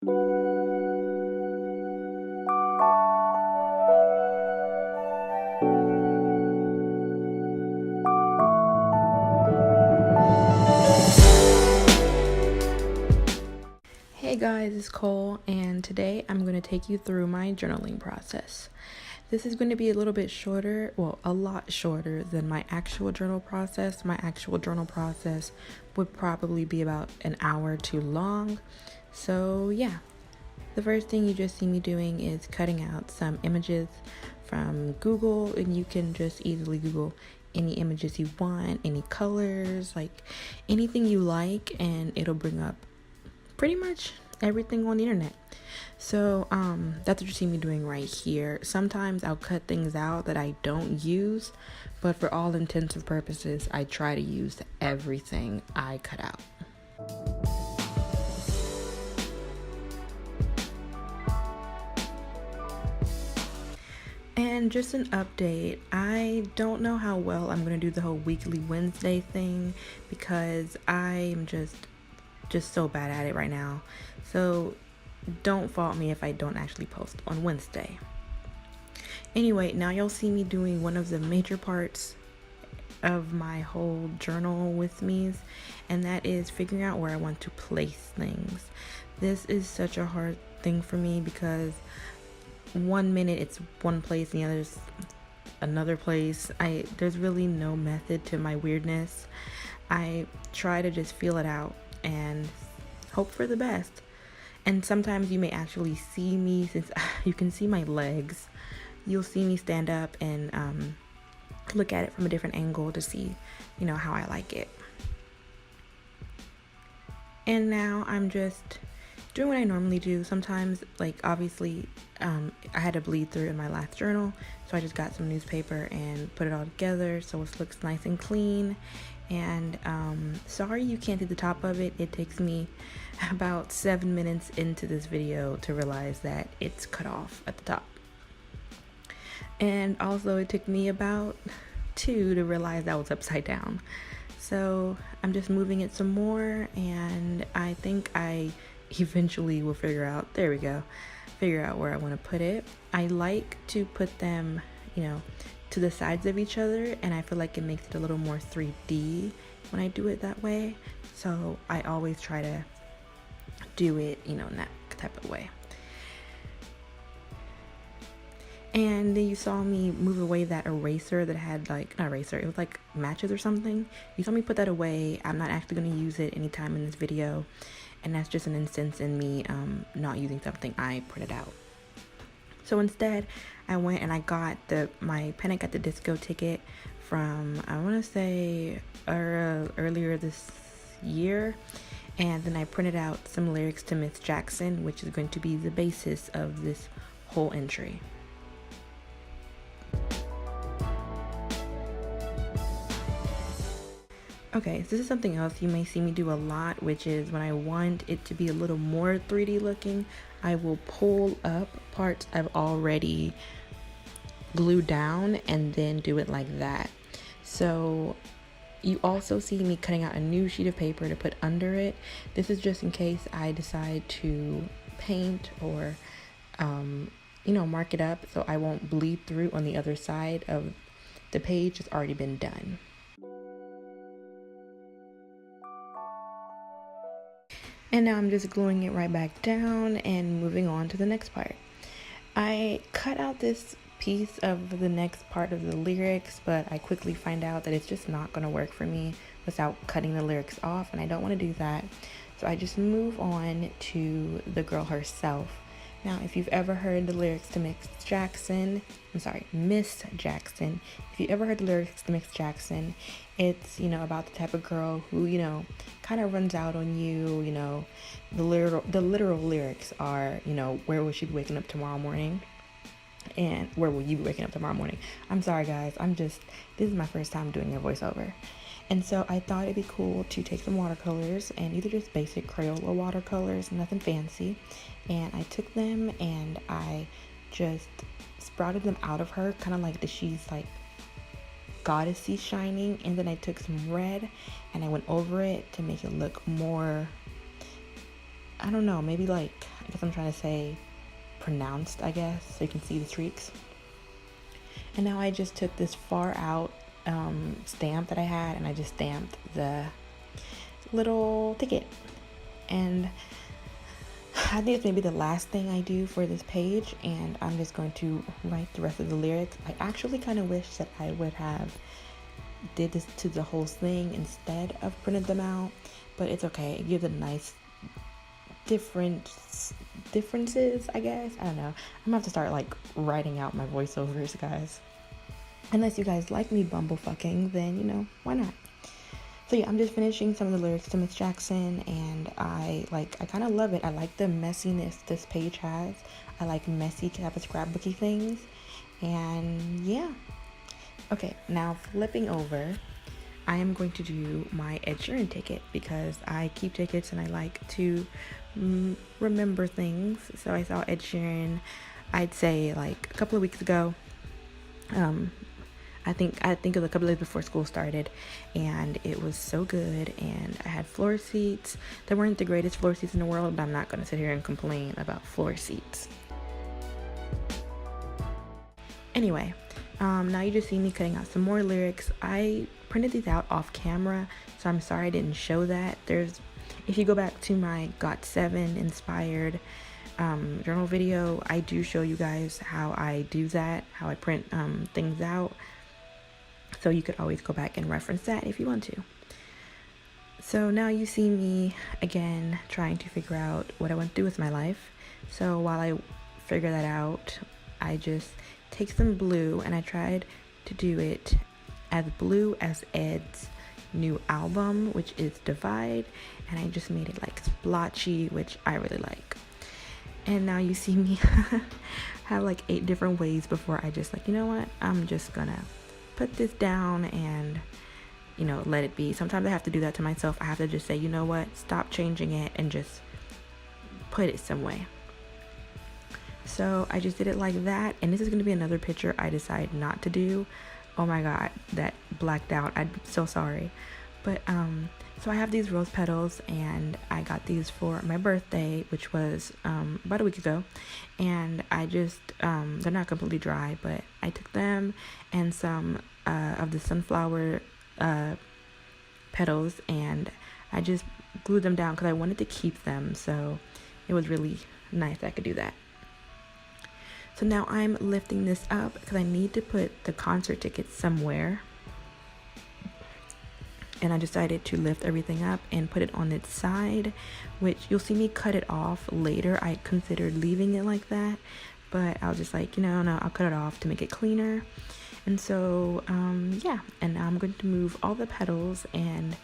Hey guys, it's Cole, and today I'm going to take you through my journaling process. This is going to be a little bit shorter, well, a lot shorter than my actual journal process. My actual journal process would probably be about an hour too long. So yeah, the first thing you just see me doing is cutting out some images from Google, and you can just easily Google any images you want, any colors, like anything you like, and it'll bring up pretty much everything on the internet. So that's what you see me doing right here. Sometimes I'll cut things out that I don't use, but for all intents and purposes, I try to use everything I cut out. And just an update, I don't know how well I'm going to do the whole weekly Wednesday thing because I am just so bad at it right now. So don't fault me if I don't actually post on Wednesday. Anyway, now you'll see me doing one of the major parts of my whole journal with me's, and that is figuring out where I want to place things. This is such a hard thing for me because one minute it's one place and the other's another place. There's really no method to my weirdness. I try to just feel it out and hope for the best. And sometimes you may actually see me, since you can see my legs, you'll see me stand up and look at it from a different angle to see, how I like it. And now I'm just doing what I normally do. Sometimes, like, obviously, I had to bleed through in my last journal, so I just got some newspaper and put it all together so it looks nice and clean. And sorry you can't see the top of it. It takes me about 7 minutes into this video to realize that it's cut off at the top. And also it took me about 2 to realize that was upside down. So I'm just moving it some more, and I think I eventually will figure out where I want to put it. I like to put them, to the sides of each other, and I feel like it makes it a little more 3D when I do it that way. So I always try to do it, in that type of way. And then you saw me move away that eraser that had not eraser, it was like matches or something. You saw me put that away. I'm not actually going to use it anytime in this video, and that's just an instance in me not using something I printed out. So instead, I went and I got my Panic at the Disco ticket from, I want to say, earlier this year. And then I printed out some lyrics to Miss Jackson, which is going to be the basis of this whole entry. Okay, so this is something else you may see me do a lot, which is when I want it to be a little more 3D looking, I will pull up parts I've already glued down and then do it like that. So you also see me cutting out a new sheet of paper to put under it. This is just in case I decide to paint or, mark it up so I won't bleed through on the other side of the page. It's already been done. And now I'm just gluing it right back down and moving on to the next part. I cut out this piece of the next part of the lyrics, but I quickly find out that it's just not going to work for me without cutting the lyrics off, and I don't want to do that. So I just move on to the girl herself. Now, if you've ever heard the lyrics to Miss Jackson, if you ever heard the lyrics to Miss Jackson, it's, about the type of girl who, kind of runs out on you, the literal lyrics are, where will she be waking up tomorrow morning? And where will you be waking up tomorrow morning? I'm sorry, guys. This is my first time doing a voiceover. And so I thought it'd be cool to take some watercolors, and either just basic Crayola watercolors, nothing fancy. And I took them and I just sprouted them out of her, kind of like she's like goddessy shining. And then I took some red and I went over it to make it look more I don't know, maybe like, I guess I'm trying to say pronounced, I guess, so you can see the streaks. And now I just took this far out stamp that I had, and I just stamped the little ticket. And I think it's maybe the last thing I do for this page, and I'm just going to write the rest of the lyrics. I actually kind of wish that I would have did this to the whole thing instead of printed them out, but it's okay. It gives a nice differences, I guess. I don't know. I'm gonna have to start like writing out my voiceovers, guys. Unless you guys like me bumblefucking, then you know, why not? So yeah, I'm just finishing some of the lyrics to Miss Jackson, and I kind of love it. I like the messiness this page has. I like messy type of scrapbooky things, and yeah. Okay, now flipping over, I am going to do my Ed Sheeran ticket because I keep tickets and I like to remember things. So I saw Ed Sheeran, I'd say like a couple of weeks ago. I think it was a couple of days before school started, and it was so good. And I had floor seats. They weren't the greatest floor seats in the world, but I'm not going to sit here and complain about floor seats. Anyway, now you just see me cutting out some more lyrics. I printed these out off camera, so I'm sorry I didn't show that. If you go back to my Got 7 inspired journal video, I do show you guys how I do that, how I print things out. So you could always go back and reference that if you want to. So now you see me again trying to figure out what I want to do with my life. So while I figure that out, I just take some blue, and I tried to do it as blue as Ed's new album, which is Divide, and I just made it like splotchy, which I really like. And now you see me have like 8 different ways before I just like, you know what, I'm just gonna put this down and, you know, let it be. Sometimes I have to do that to myself. I have to just say, you know what, stop changing it and just put it some way. So I just did it like that, and this is going to be another picture I decided not to do. Oh my god, that blacked out. I'm so sorry. But so I have these rose petals, and I got these for my birthday, which was about a week ago. And I just they're not completely dry, but I took them and some of the sunflower petals, and I just glued them down because I wanted to keep them. So it was really nice I could do that. So now I'm lifting this up because I need to put the concert tickets somewhere. And I decided to lift everything up and put it on its side, which you'll see me cut it off later. I considered leaving it like that, but I was just like, you know, no, I'll cut it off to make it cleaner. And so, yeah, and now I'm going to move all the petals and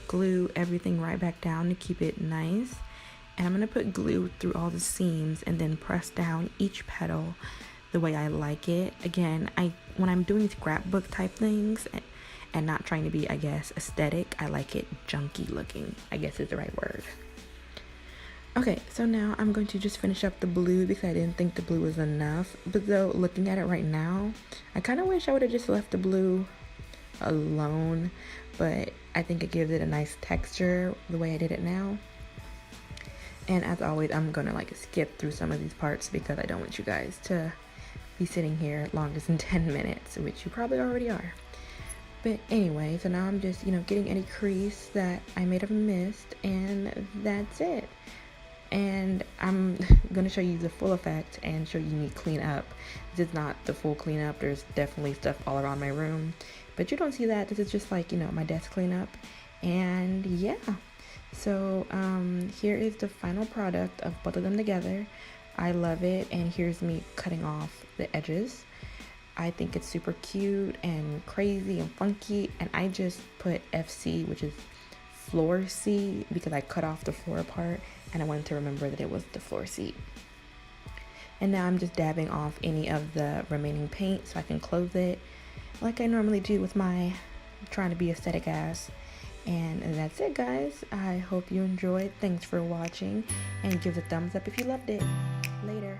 glue everything right back down to keep it nice. And I'm going to put glue through all the seams and then press down each petal the way I like it. Again, when I'm doing scrapbook type things and not trying to be, I guess, aesthetic, I like it junky looking, I guess is the right word. Okay, so now I'm going to just finish up the blue because I didn't think the blue was enough. But though, looking at it right now, I kind of wish I would have just left the blue alone. But I think it gives it a nice texture the way I did it now. And as always, I'm gonna like skip through some of these parts because I don't want you guys to be sitting here longer than 10 minutes, which you probably already are. But anyway, so now I'm just, you know, getting any crease that I may have missed, and that's it. And I'm gonna show you the full effect and show you me clean up. This is not the full cleanup. There's definitely stuff all around my room, but you don't see that. This is just like, you know, my desk cleanup. And yeah. So here is the final product of both of them together. I love it, and here's me cutting off the edges. I think it's super cute and crazy and funky, and I just put FC, which is floor seat, because I cut off the floor part and I wanted to remember that it was the floor seat. And now I'm just dabbing off any of the remaining paint so I can close it like I normally do with my trying to be aesthetic ass. And that's it, guys. I hope you enjoyed. Thanks for watching, and give a thumbs up if you loved it. Later.